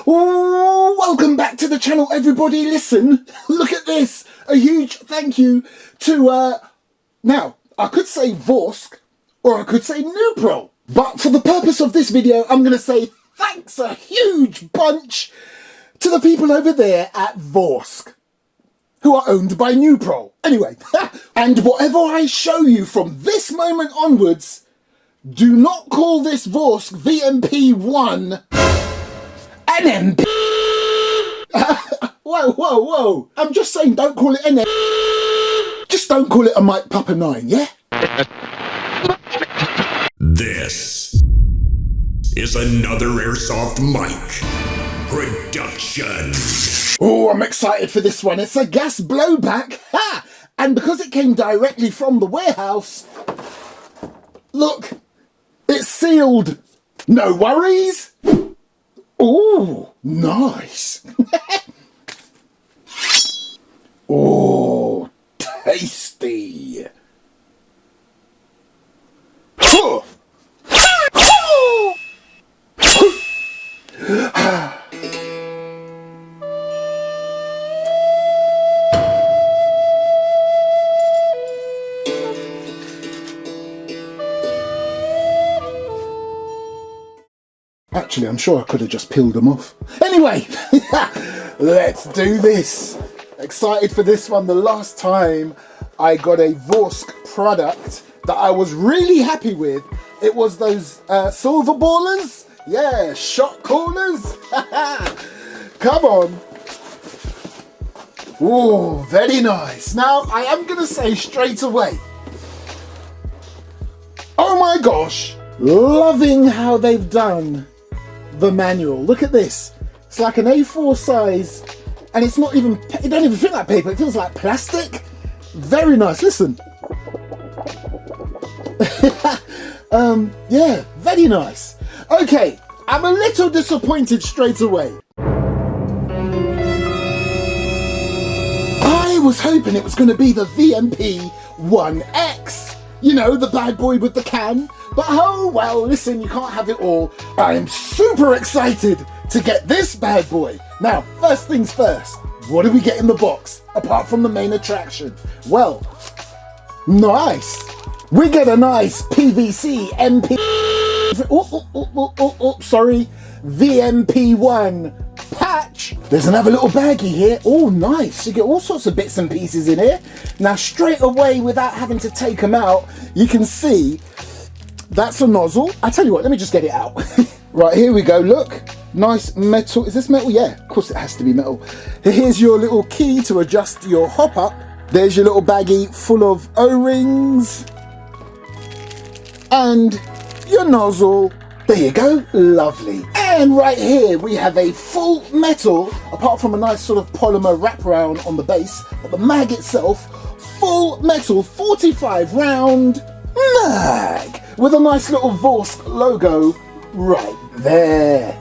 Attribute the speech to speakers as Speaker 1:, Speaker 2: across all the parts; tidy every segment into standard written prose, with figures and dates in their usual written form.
Speaker 1: Oh, welcome back to the channel, everybody. Listen, look at this. A huge thank you to, now, I could say Vorsk or I could say Nupro. But for the purpose of this video, I'm going to say thanks a huge bunch to the people over there at Vorsk, who are owned by Nupro. Anyway, and whatever I show you from this moment onwards, do not call this Vorsk VMP-1 an MP. Whoa. I'm just saying, don't call it an MP. Just don't call it a Mike Papa 9, yeah?
Speaker 2: This is another Airsoft Mike production.
Speaker 1: Oh, I'm excited for this one. It's a gas blowback. Ha! And because it came directly from the warehouse, look, it's sealed. No worries. Oh, nice. Oh, tasty. Actually, I'm sure I could have just peeled them off. Anyway, let's do this. Excited for this one. The last time I got a Vorsk product that I was really happy with, it was those silver ballers. Yeah, shot callers. Come on. Oh, very nice. Now, I am going to say straight away, oh my gosh, loving how they've done the manual. Look at this. It's like an A4 size, and it's not even, it don't even feel like paper, it feels like plastic. Very nice. Listen. Yeah, very nice. Okay, I'm a little disappointed straight away. I was hoping it was going to be the VMP-1x. You know, the bad boy with the can. But oh well, listen, you can't have it all. I am super excited to get this bad boy. Now, first things first, what do we get in the box, apart from the main attraction? Well, nice. We get a nice PVC MP... sorry. VMP-1 patch. There's another little baggie here. Oh, nice. You get all sorts of bits and pieces in here. Now, straight away, without having to take them out, you can see that's a nozzle. I tell you what, let me just get it out. Right, here we go. Look. Nice metal. Is this metal? Yeah, of course it has to be metal. Here's your little key to adjust your hop up. There's your little baggie full of O-rings. And your nozzle. There you go. Lovely. And right here we have a full metal, apart from a nice sort of polymer wraparound on the base, but the mag itself, full metal 45 round mag with a nice little Vorsk logo right there.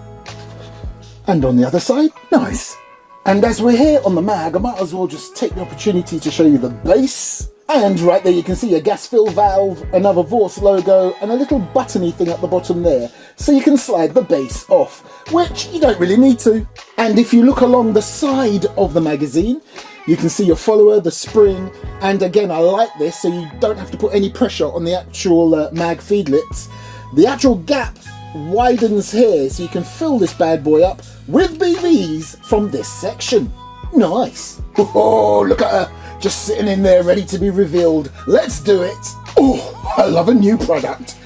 Speaker 1: And on the other side, nice. And as we're here on the mag, I might as well just take the opportunity to show you the base. And right there you can see a gas fill valve, another Vorsk logo, and a little buttony thing at the bottom there, so you can slide the base off, which you don't really need to. And if you look along the side of the magazine, you can see your follower, the spring, and again I like this so you don't have to put any pressure on the actual mag feed lips. The actual gap widens here so you can fill this bad boy up with BBs from this section. Nice. Oh, look at her. Just sitting in there ready to be revealed. Let's do it. Oh, I love a new product.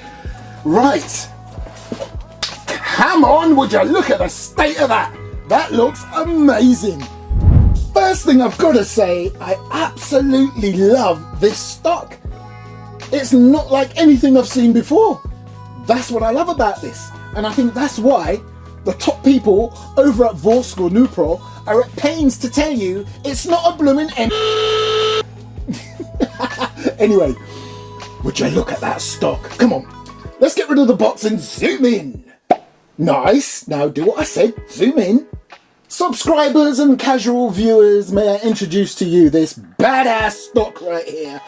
Speaker 1: Right. Come on, would you look at the state of that? That looks amazing. First thing I've got to say, I absolutely love this stock. It's not like anything I've seen before. That's what I love about this. And I think that's why the top people over at Vorsk or Nupro are at pains to tell you it's not a blooming Anyway, would you look at that stock? Come on, let's get rid of the box and zoom in. Nice. Now do what I said, zoom in. Subscribers and casual viewers, may I introduce to you this badass stock right here.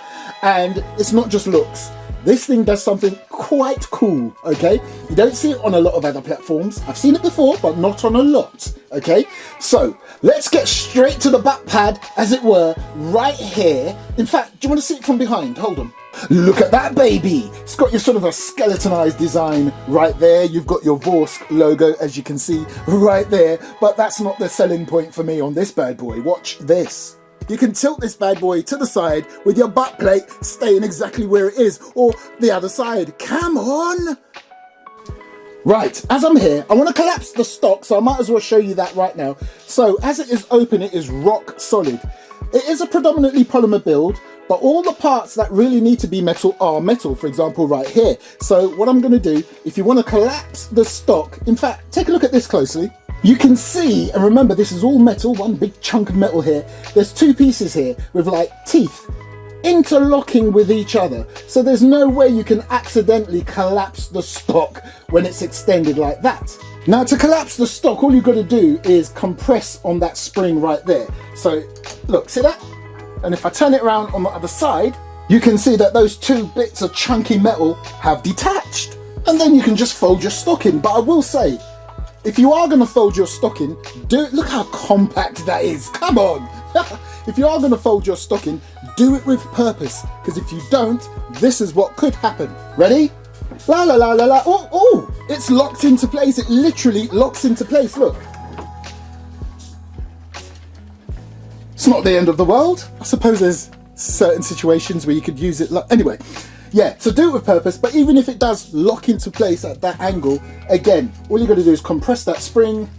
Speaker 1: And it's not just looks. This thing does something quite cool, okay? You don't see it on a lot of other platforms. I've seen it before, but not on a lot, okay? So let's get straight to the back pad, as it were, right here. In fact, do you want to see it from behind? Hold on. Look at that baby. It's got your sort of a skeletonized design right there. You've got your Vorsk logo, as you can see right there, but that's not the selling point for me on this bad boy. Watch this. You can tilt this bad boy to the side with your butt plate staying exactly where it is, or the other side. Come on! Right, as I'm here, I want to collapse the stock, so I might as well show you that right now. So, as it is open, it is rock solid. It is a predominantly polymer build, but all the parts that really need to be metal are metal, for example, right here. So, what I'm going to do, if you want to collapse the stock, in fact, take a look at this closely. You can see, and remember this is all metal, one big chunk of metal here. There's two pieces here with like teeth interlocking with each other. So there's no way you can accidentally collapse the stock when it's extended like that. Now to collapse the stock, all you've got to do is compress on that spring right there. So look, see that? And if I turn it around on the other side, you can see that those two bits of chunky metal have detached. And then you can just fold your stock in. But I will say, if you are going to fold your stock in, look how compact that is. Come on. If you are going to fold your stock in, do it with purpose. Because if you don't, this is what could happen. Ready? La la la la la. Oh, it's locked into place. It literally locks into place. Look. It's not the end of the world. I suppose there's certain situations where you could use it. Anyway. Yeah, so do it with purpose, but even if it does lock into place at that angle, again, all you got to do is compress that spring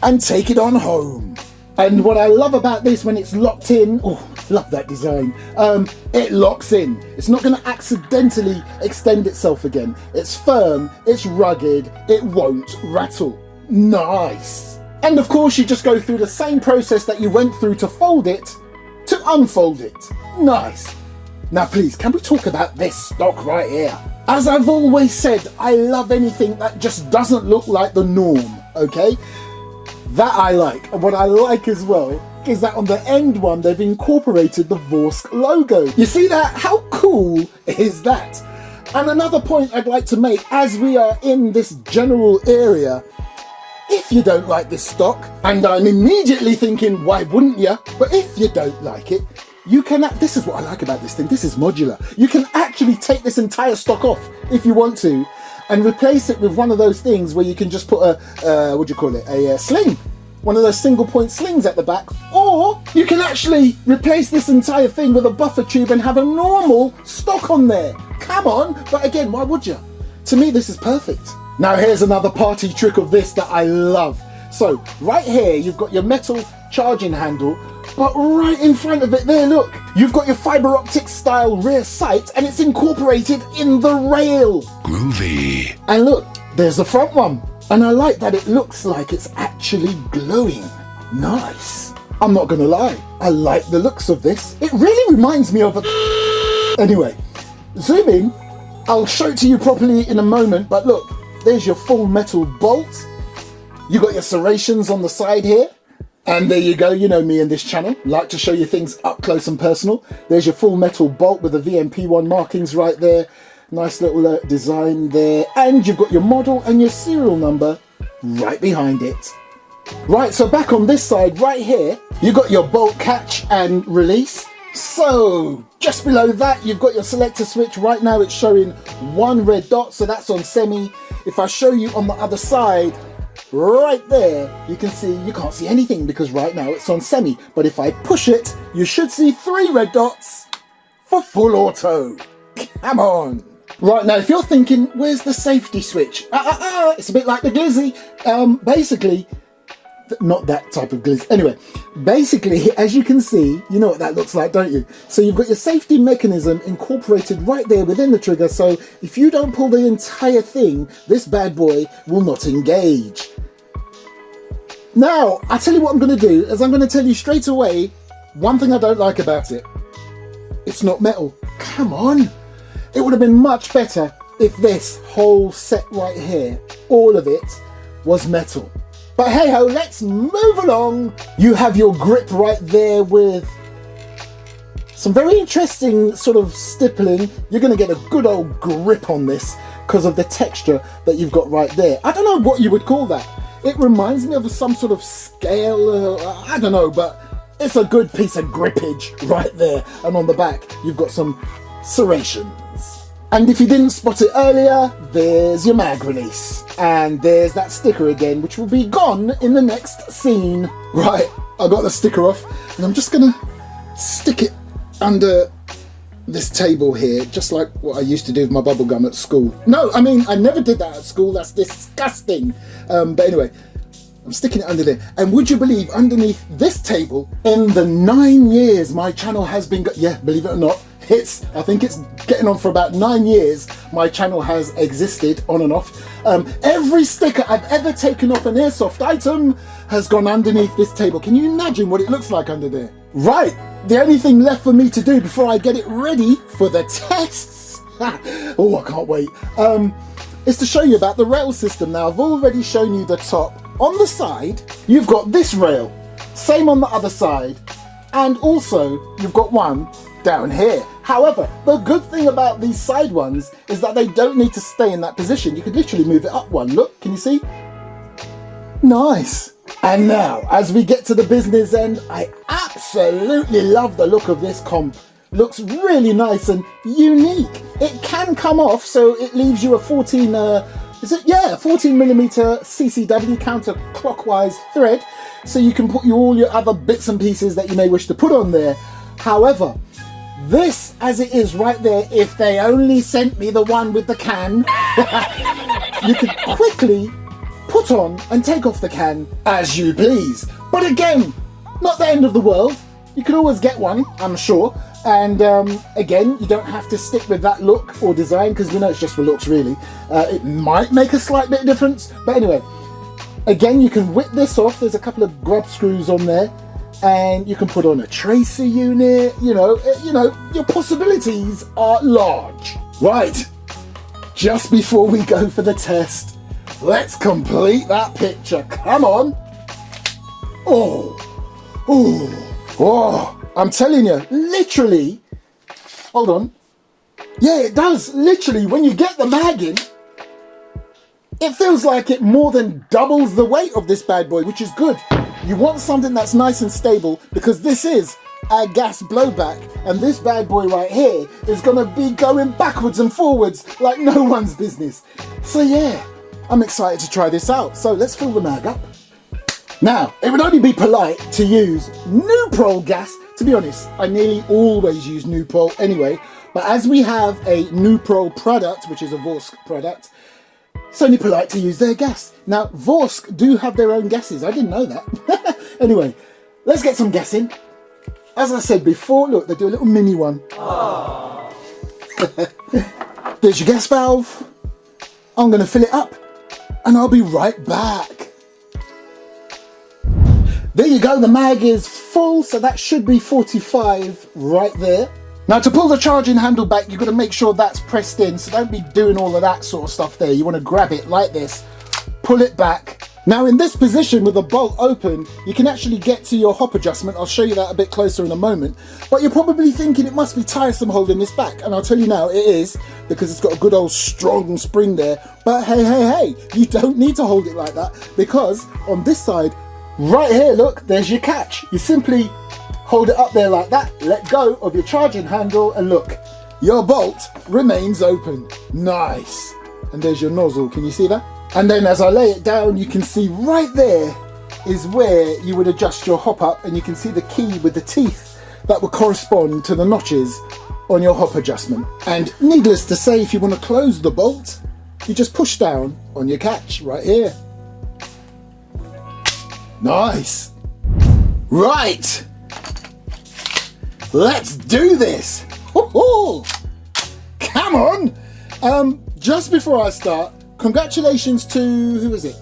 Speaker 1: and take it on home. And what I love about this, when it's locked in, oh, love that design, it locks in. It's not going to accidentally extend itself again. It's firm, it's rugged, it won't rattle. Nice. And of course, you just go through the same process that you went through to fold it, to unfold it. Nice. Now please, can we talk about this stock right here? As I've always said, I love anything that just doesn't look like the norm, okay? That I like. And what I like as well is that on the end one, they've incorporated the Vorsk logo. You see that? How cool is that? And another point I'd like to make, as we are in this general area, if you don't like this stock, and I'm immediately thinking, why wouldn't you? But if you don't like it, you can, this is what I like about this thing, this is modular. You can actually take this entire stock off if you want to and replace it with one of those things where you can just put a sling. One of those single point slings at the back. Or you can actually replace this entire thing with a buffer tube and have a normal stock on there. Come on, but again, why would you? To me, this is perfect. Now here's another party trick of this that I love. So right here, you've got your metal charging handle, but right in front of it there, look, you've got your fiber optic style rear sight and it's incorporated in the rail.
Speaker 2: Groovy.
Speaker 1: And look, there's the front one. And I like that it looks like it's actually glowing. Nice. I'm not gonna lie, I like the looks of this. It really reminds me of a... Anyway, zoom in. I'll show it to you properly in a moment, but look, there's your full metal bolt. You got your serrations on the side here. And there you go, you know me and this channel, like to show you things up close and personal. There's your full metal bolt with the VMP-1 markings right there. Nice little design there. And you've got your model and your serial number right behind it. Right, so back on this side right here, you've got your bolt catch and release. So just below that, you've got your selector switch. Right now it's showing one red dot, so that's on semi. If I show you on the other side, right there, you can see, you can't see anything because right now it's on semi. But if I push it, you should see 3 red dots for full auto. Come on. Right, now if you're thinking, where's the safety switch? It's a bit like the Glizzy. Basically, not that type of glizzy. Anyway, basically, as you can see, you know what that looks like, don't you? So you've got your safety mechanism incorporated right there within the trigger. So if you don't pull the entire thing, this bad boy will not engage. Now, I tell you what I'm going to do, is I'm going to tell you straight away one thing I don't like about it. It's not metal. Come on. It would have been much better if this whole set right here, all of it, was metal. But hey ho, let's move along. You have your grip right there with Some very interesting sort of stippling. You're going to get a good old grip on this because of the texture that you've got right there. I don't know what you would call that. It reminds me of some sort of scale, I don't know, but it's a good piece of grippage right there. And on the back, you've got some serrations. And if you didn't spot it earlier, there's your mag release. And there's that sticker again, which will be gone in the next scene. Right, I got the sticker off, and I'm just gonna stick it under this table here, just like what I used to do with my bubble gum at school. No, I mean, I never did that at school, that's disgusting. But anyway, I'm sticking it under there. And would you believe, underneath this table, in the 9 years my channel has been, yeah, believe it or not, I think it's getting on for about 9 years my channel has existed on and off. Every sticker I've ever taken off an airsoft item has gone underneath this table. Can you imagine what it looks like under there? Right, the only thing left for me to do before I get it ready for the tests, oh, I can't wait, is to show you about the rail system. Now, I've already shown you the top. On the side, you've got this rail, same on the other side, and also you've got one down here. However, the good thing about these side ones is that they don't need to stay in that position. You could literally move it up one. Look, can you see? Nice. And now, as we get to the business end, I absolutely love the look of this comp. Looks really nice and unique. It can come off, so it leaves you a 14 millimeter CCW counterclockwise thread, so you can put all your other bits and pieces that you may wish to put on there. However, this as it is right there, if they only sent me the one with the can, you could quickly put on and take off the can as you please. But again, not the end of the world. You can always get one, I'm sure. And again, you don't have to stick with that look or design, because we know it's just for looks really. It might make a slight bit of difference, but anyway, again, you can whip this off. There's a couple of grub screws on there, and you can put on a tracer unit. You know, your possibilities are large. Right, just before we go for the test, let's complete that picture. Come on. Oh, I'm telling you, literally, hold on. Yeah, it does. Literally, when you get the mag in, it feels like it more than doubles the weight of this bad boy, which is good. You want something that's nice and stable, because this is a gas blowback, and this bad boy right here is gonna be going backwards and forwards like no one's business. So yeah, I'm excited to try this out. So let's fill the mag up. Now, it would only be polite to use Nuprol gas. To be honest, I nearly always use Nuprol anyway, but as we have a Nuprol product, which is a Vorsk product, it's only polite to use their gas. Now, Vorsk do have their own gases. I didn't know that. Anyway, let's get some gas in. As I said before, look, they do a little mini one. There's your gas valve. I'm going to fill it up, and I'll be right back. There you go, the mag is full, so that should be 45 right there. Now, to pull the charging handle back, you've got to make sure that's pressed in, so don't be doing all of that sort of stuff there. You want to grab it like this, pull it back. Now, in this position with the bolt open, you can actually get to your hop adjustment. I'll show you that a bit closer in a moment. But you're probably thinking it must be tiresome holding this back, and I'll tell you now, it is, because it's got a good old strong spring there. But hey, you don't need to hold it like that, because on this side, right here, look, there's your catch. You simply hold it up there like that, let go of your charging handle, and look, your bolt remains open. Nice. And there's your nozzle, can you see that? And then as I lay it down, you can see right there is where you would adjust your hop up, and you can see the key with the teeth that would correspond to the notches on your hop adjustment. And needless to say, if you want to close the bolt, you just push down on your catch right here. Nice. Right. Let's do this. Woo-hoo. Come on. Just before I start, congratulations to, who is it?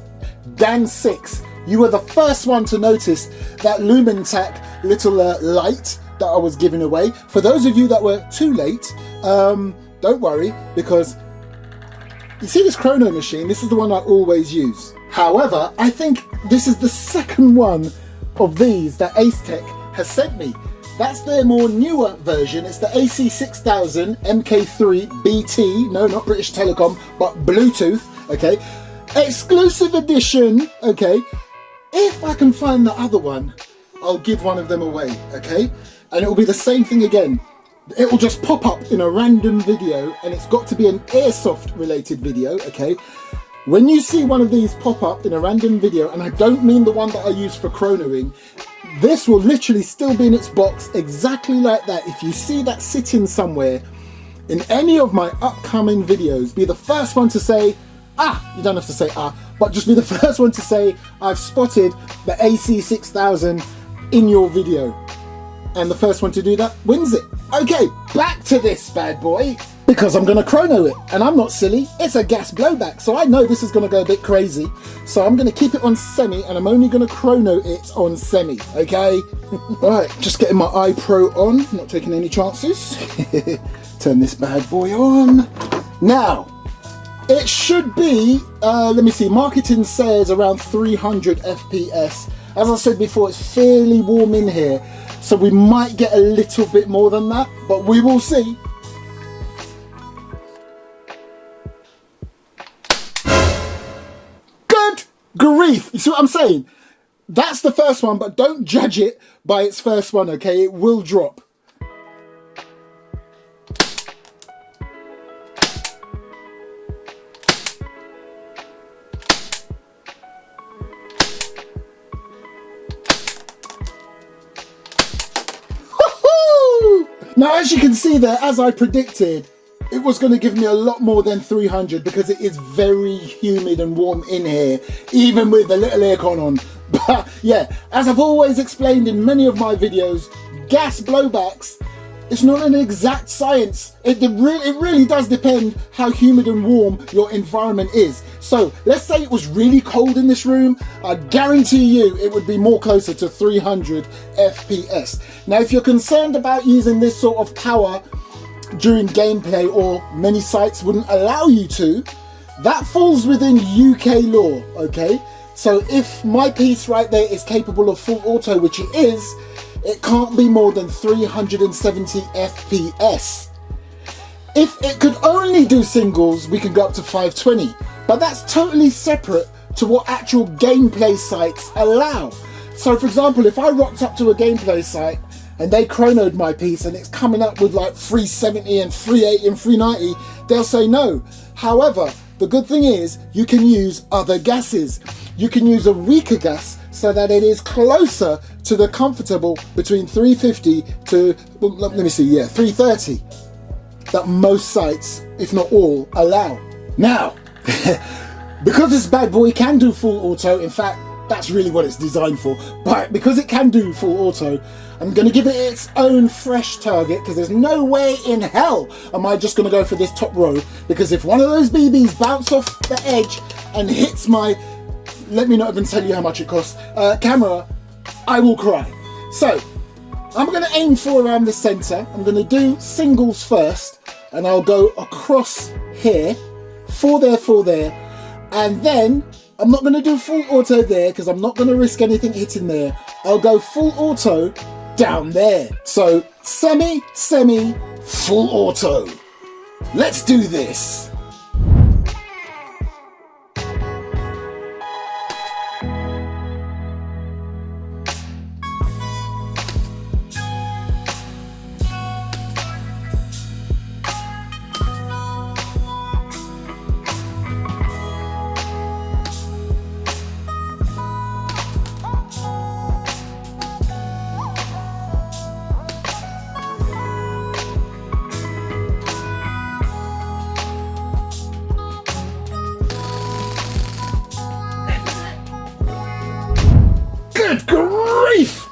Speaker 1: Dan6. You were the first one to notice that LumenTac little light that I was giving away. For those of you that were too late, don't worry, because you see this chrono machine, this is the one I always use. However, I think this is the second one of these that Ace Tech has sent me. That's their more newer version. It's the AC6000 MK3 BT, no, not British Telecom, but Bluetooth, okay? Exclusive edition, okay? If I can find the other one, I'll give one of them away, okay? And it will be the same thing again. It will just pop up in a random video, and it's got to be an airsoft related video, okay? When you see one of these pop up in a random video, and I don't mean the one that I use for chronoing, this will literally still be in its box exactly like that. If you see that sitting somewhere in any of my upcoming videos, be the first one to say, you don't have to say but just be the first one to say, I've spotted the AC6000 in your video. And the first one to do that wins it. Okay, back to this bad boy, because I'm gonna chrono it, and I'm not silly, it's a gas blowback, so I know this is gonna go a bit crazy, so I'm gonna keep it on semi, and I'm only gonna chrono it on semi, okay? Right, just getting my iPro on, not taking any chances. Turn this bad boy on. Now, it should be, let me see, marketing says around 300 FPS. As I said before, it's fairly warm in here, so we might get a little bit more than that, but we will see. Good grief! You see what I'm saying? That's the first one, but don't judge it by its first one, okay? It will drop. Now, as you can see there, as I predicted, it was going to give me a lot more than 300 because it is very humid and warm in here, even with the little aircon on. But yeah, as I've always explained in many of my videos, gas blowbacks, it's not an exact science. It really does depend how humid and warm your environment is. So let's say it was really cold in this room, I guarantee you it would be more closer to 300 FPS. Now, if you're concerned about using this sort of power during gameplay, or many sites wouldn't allow you to, that falls within UK law, okay? So if my piece right there is capable of full auto, which it is, it can't be more than 370 FPS. If it could only do singles, we can go up to 520, but that's totally separate to what actual gameplay sites allow. So for example, if I rocked up to a gameplay site and they chronoed my piece and it's coming up with like 370 and 380 and 390, they'll say no. However, the good thing is you can use other gases. You can use a weaker gas so that it is closer to the comfortable between 350 to, well, let me see, yeah, 330 that most sites, if not all, allow. Now, because this bad boy can do full auto, in fact, that's really what it's designed for, but because it can do full auto, I'm going to give it its own fresh target, because there's no way in hell am I just going to go for this top row, because if one of those BBs bounce off the edge and hits my, let me not even tell you how much it costs, camera, I will cry. So, I'm going to aim for around the centre. I'm going to do singles first, and I'll go across here, for there, and then I'm not going to do full auto there because I'm not going to risk anything hitting there. I'll go full auto down there. So semi, full auto. Let's do this. Good grief!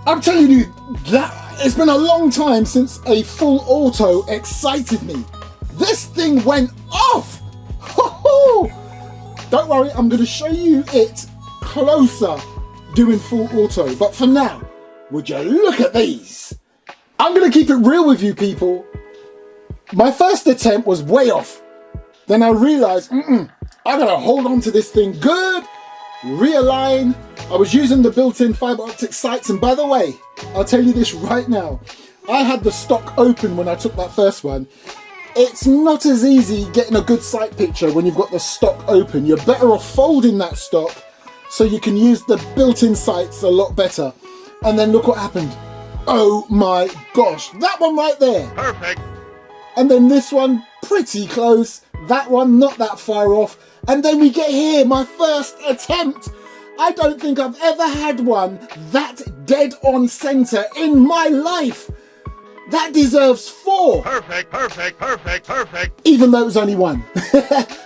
Speaker 1: I'm telling you, that it's been a long time since a full auto excited me. This thing went off! Don't worry, I'm going to show you it closer doing full auto. But for now, would you look at these? I'm going to keep it real with you people. My first attempt was way off. Then I realised, I got to hold on to this thing good realign. I was using the built-in fiber optic sights, and by the way, I'll tell you this right now. I had the stock open when I took that first one. It's not as easy getting a good sight picture when you've got the stock open. You're better off folding that stock so you can use the built-in sights a lot better. And then look what happened. Oh my gosh, that one right there.
Speaker 2: Perfect.
Speaker 1: And then this one, pretty close. That one, not that far off. And then we get here, my first attempt. I don't think I've ever had one that dead on center in my life. That deserves 4.
Speaker 2: Perfect, perfect, perfect, perfect.
Speaker 1: Even though it was only 1.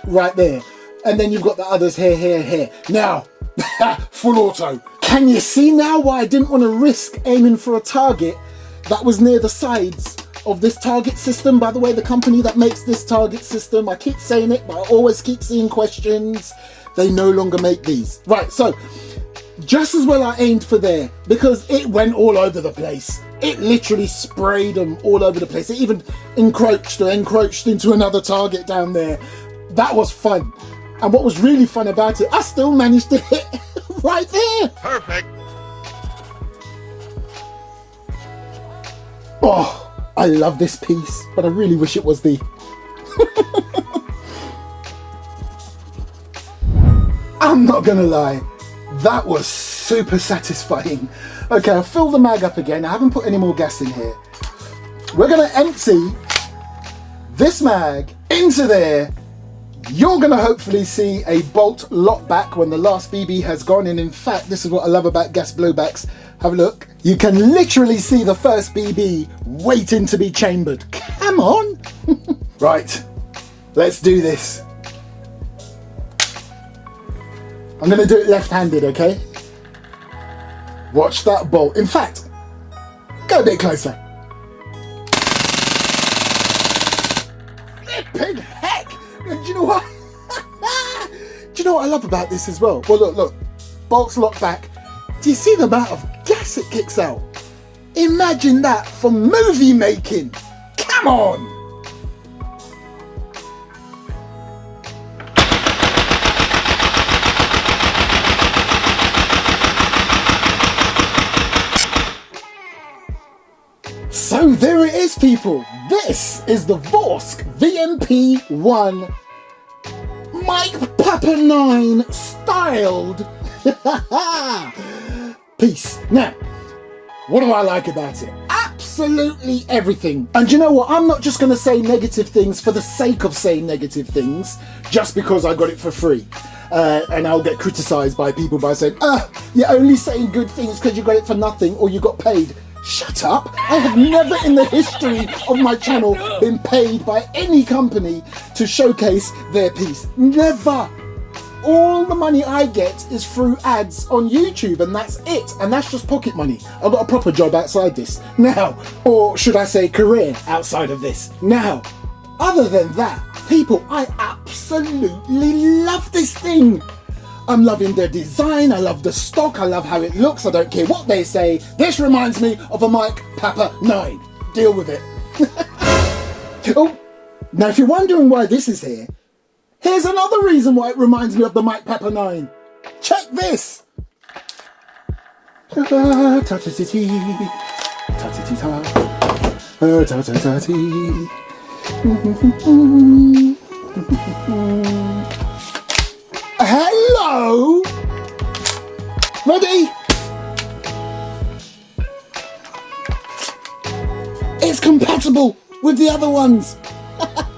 Speaker 1: Right there. And then you've got the others here, here, here. Now, full auto. Can you see now why I didn't want to risk aiming for a target that was near the sides of this target system? By the way, the company that makes this target system, I keep saying it, but I always keep seeing questions. They no longer make these. Right, so just as well I aimed for there because it went all over the place. It literally sprayed them all over the place. It even encroached into another target down there. That was fun. And what was really fun about it, I still managed to hit right there.
Speaker 2: Perfect.
Speaker 1: Oh, I love this piece, but I really wish it was the... I'm not gonna lie, that was super satisfying. Okay, I'll fill the mag up again. I haven't put any more gas in here. We're gonna empty this mag into there. You're gonna hopefully see a bolt lock back when the last BB has gone in. In fact, this is what I love about gas blowbacks. Have a look. You can literally see the first BB waiting to be chambered. Come on. Right, let's do this. I'm gonna do it left-handed, okay? Watch that bolt. In fact, go a bit closer. Flippin' heck! Do you know what? Do you know what I love about this as well? Well, look. Bolts lock back. Do you see the amount of gas it kicks out? Imagine that for movie making. Come on! So there it is, people. This is the Vorsk VMP-1 Mike Papa 9 styled piece. Now, what do I like about it? Absolutely everything. And you know what? I'm not just going to say negative things for the sake of saying negative things just because I got it for free. And I'll get criticised by people by saying, you're only saying good things because you got it for nothing or you got paid. Shut up! I have never in the history of my channel been paid by any company to showcase their piece. Never! All the money I get is through ads on YouTube, and that's it. And that's just pocket money. I've got a proper job outside this. Now, or should I say career outside of this. Now, other than that, people, I absolutely love this thing. I'm loving the design, I love the stock, I love how it looks, I don't care what they say. This reminds me of a Mike Papa 9. Deal with it. Oh, now if you're wondering why this is here, here's another reason why it reminds me of the Mike Papa 9. Check this. Hello? Ready? It's compatible with the other ones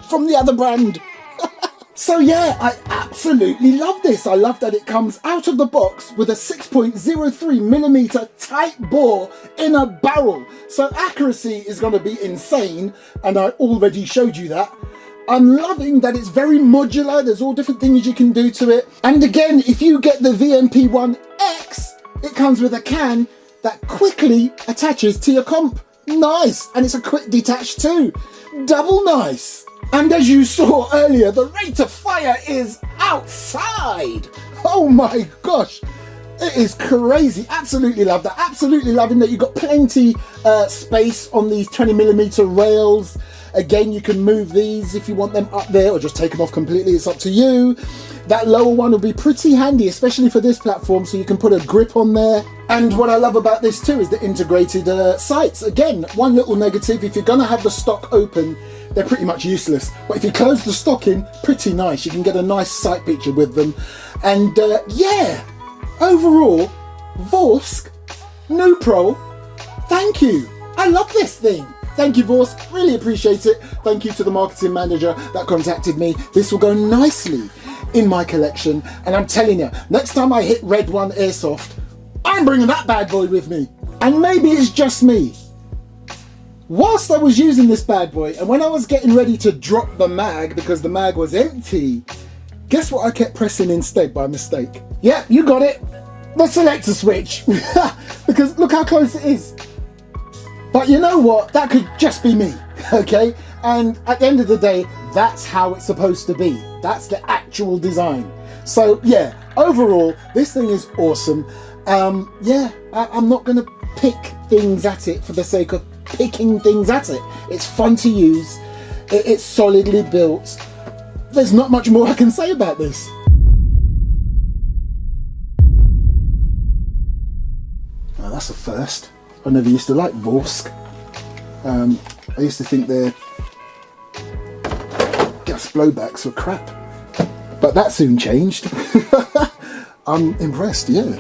Speaker 1: from the other brand. So yeah, I absolutely love this. I love that it comes out of the box with a 6.03mm tight bore in a barrel. So accuracy is going to be insane, and I already showed you that. I'm loving that it's very modular. There's all different things you can do to it. And again, if you get the VMP-1x, it comes with a can that quickly attaches to your comp. Nice. And it's a quick detach too. Double nice. And as you saw earlier, the rate of fire is outside. Oh my gosh. It is crazy. Absolutely love that. Absolutely loving that you've got plenty space on these 20mm rails. Again, you can move these if you want them up there or just take them off completely. It's up to you. That lower one will be pretty handy, especially for this platform, so you can put a grip on there. And what I love about this too is the integrated sights. Again, one little negative, if you're gonna have the stock open, they're pretty much useless. But if you close the stock in, pretty nice. You can get a nice sight picture with them. And yeah, overall, Vorsk, new Pro, thank you. I love this thing. Thank you, Vorsk, really appreciate it. Thank you to the marketing manager that contacted me. This will go nicely in my collection. And I'm telling you, next time I hit Red 1 Airsoft, I'm bringing that bad boy with me. And maybe it's just me. Whilst I was using this bad boy, and when I was getting ready to drop the mag because the mag was empty, guess what I kept pressing instead by mistake? Yep, you got it. The selector switch. Because look how close it is. But you know what? That could just be me, okay? And at the end of the day, that's how it's supposed to be. That's the actual design. So yeah, overall, this thing is awesome. Yeah, I'm not gonna pick things at it for the sake of picking things at it. It's fun to use. It's solidly built. There's not much more I can say about this. Oh, that's a first. I never used to like Vorsk. I used to think their gas blowbacks were crap. But that soon changed. I'm impressed, yeah.